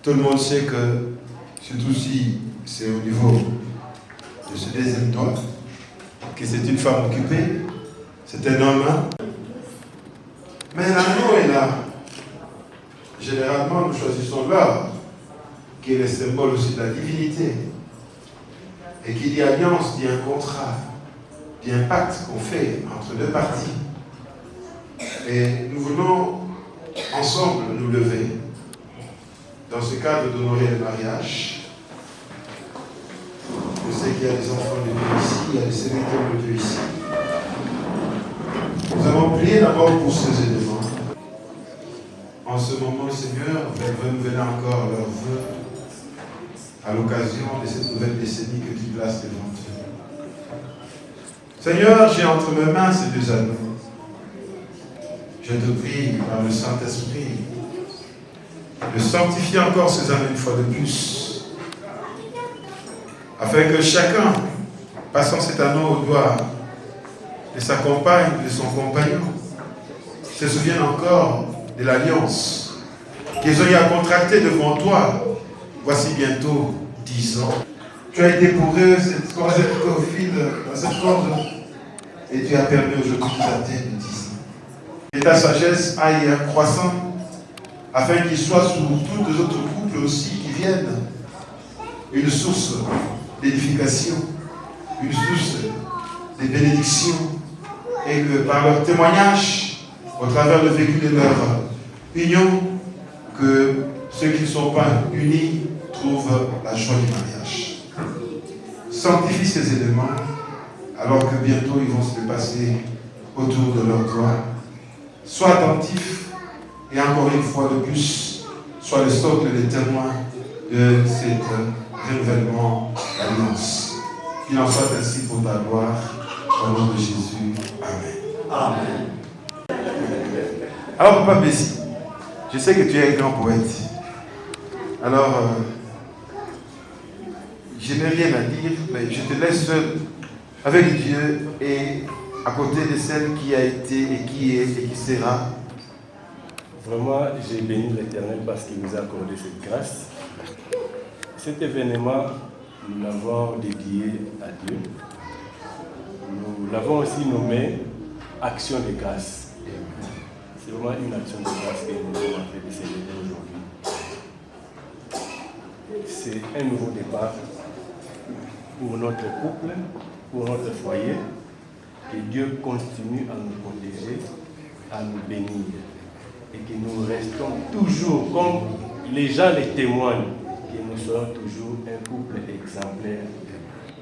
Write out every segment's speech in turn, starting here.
Tout le monde sait que, surtout si c'est au niveau de ce deuxième doigt, que c'est une femme occupée, c'est un homme. Mais l'anneau est là. Généralement, nous choisissons l'or, qui est le symbole aussi de la divinité. Et qui dit alliance, dit un contrat, dit un pacte qu'on fait entre deux parties. Et nous voulons ensemble nous lever dans ce cadre d'honorer le mariage. Je sais qu'il y a des enfants de Dieu ici, il y a des serviteurs de Dieu ici. Nous avons prié d'abord pour ces éléments. En ce moment, Seigneur, renouveler encore leurs vœux à l'occasion de cette nouvelle décennie que tu places devant eux. Seigneur, j'ai entre mes mains ces deux anneaux. Je te prie, par le Saint-Esprit, de sanctifier encore ces anneaux une fois de plus, afin que chacun, passant cet anneau au doigt de sa compagne, de son compagnon, se souvienne encore de l'alliance qu'ils ont eu à contracter devant toi. Voici bientôt 10 ans. Tu as été pour eux cette fil dans cette corde et tu as permis aujourd'hui qu'ils atteignent 10 ans. Et ta sagesse aille croissant afin qu'ils soient sous tous les autres couples aussi qui viennent une source d'édification, une source de bénédiction et que par leur témoignage, au travers le vécu de leur union, que ceux qui ne sont pas unis trouvent la joie du mariage. Sanctifie ces éléments alors que bientôt ils vont se passer autour de leur doigt. Sois attentif et encore une fois de plus, sois le socle des témoins de cet renouvellement d'alliance. Qu'il en soit ainsi pour ta gloire, au nom de Jésus. Amen. Amen. Alors, Papa Bessie, je sais que tu es un grand poète. Alors, je n'ai rien à dire, mais je te laisse seul avec Dieu et à côté de celle qui a été et qui est et qui sera. Vraiment, j'ai béni l'Éternel parce qu'il nous a accordé cette grâce. Cet événement, nous l'avons dédié à Dieu. Nous l'avons aussi nommé Action de grâce. C'est vraiment une action de grâce que nous sommes en train de célébrer aujourd'hui. C'est un nouveau départ pour notre couple, pour notre foyer. Que Dieu continue à nous protéger, à nous bénir. Et que nous restons toujours, comme les gens les témoignent, que nous soyons toujours un couple exemplaire.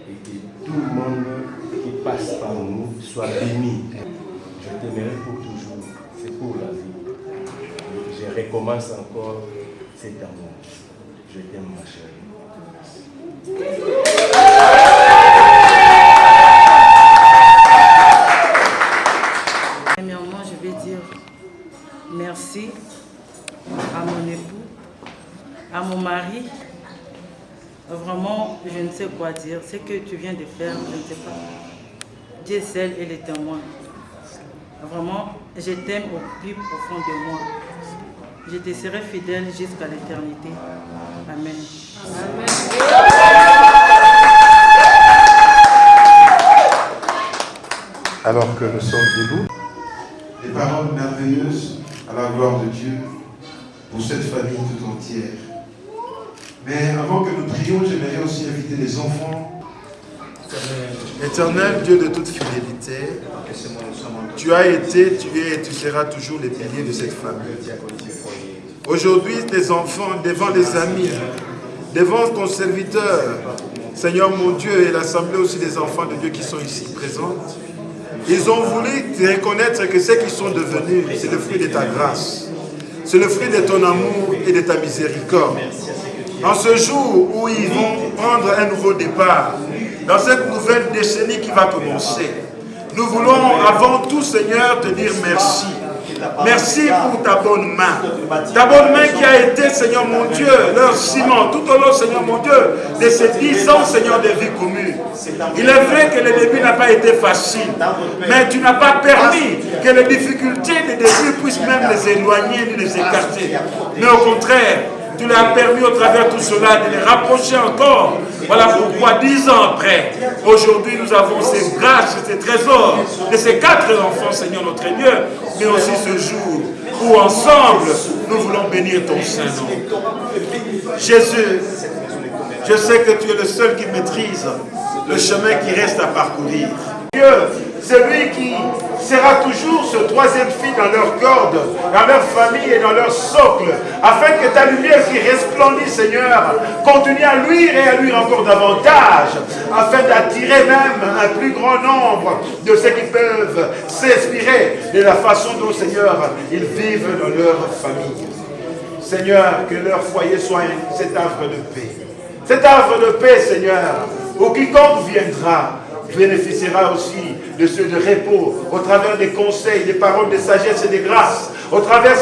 Et que tout le monde qui passe par nous soit béni. Je t'aimerai pour toujours. C'est pour la vie. Je recommence encore cet amour. Je t'aime, ma chérie. Premièrement, je vais dire merci à mon époux, à mon mari. Vraiment, je ne sais quoi dire. Ce que tu viens de faire, je ne sais pas. Dieu seul est le témoin. Vraiment, je t'aime au plus profond de moi. Je te serai fidèle jusqu'à l'éternité. Amen. Amen. Alors que nous sommes debout, des paroles merveilleuses à la gloire de Dieu pour cette famille tout entière. Mais avant que nous prions, j'aimerais aussi inviter les enfants. Éternel Dieu de toute fidélité, tu as été, tu es et tu seras toujours les piliers de cette famille. Aujourd'hui, tes enfants, devant les amis, devant ton serviteur, Seigneur mon Dieu, et l'assemblée aussi des enfants de Dieu qui sont ici présents, ils ont voulu te reconnaître que ce qu'ils sont devenus, c'est le fruit de ta grâce. C'est le fruit de ton amour et de ta miséricorde. En ce jour où ils vont prendre un nouveau départ, dans cette nouvelle décennie qui va commencer, nous voulons avant tout, Seigneur, te dire merci. Merci pour ta bonne main. Ta bonne main qui a été, Seigneur mon Dieu, leur ciment, tout au long, Seigneur mon Dieu, de ces 10 ans, Seigneur, de vie commune. Il est vrai que le début n'a pas été facile, mais tu n'as pas permis que les difficultés des débuts puissent même les éloigner ni les écarter. Mais au contraire, Tu leur as permis au travers de tout cela de les rapprocher encore. Voilà pourquoi 10 ans après, aujourd'hui nous avons ces grâces, ces trésors de ces 4 enfants, Seigneur notre Dieu, mais aussi ce jour où ensemble nous voulons bénir ton Saint-Nom. Jésus, je sais que tu es le seul qui maîtrise le chemin qui reste à parcourir. Dieu, c'est lui qui sera toujours ce troisième fil dans leur corde, dans leur famille et dans leur socle, afin que ta lumière qui resplendit, Seigneur, continue à luire et à luire encore davantage, afin d'attirer même un plus grand nombre de ceux qui peuvent s'inspirer de la façon dont, Seigneur, ils vivent dans leur famille. Seigneur, que leur foyer soit cet havre de paix. Cet havre de paix, Seigneur, où quiconque viendra, bénéficiera aussi de ceux de repos, au travers des conseils, des paroles de sagesse et de grâce, au travers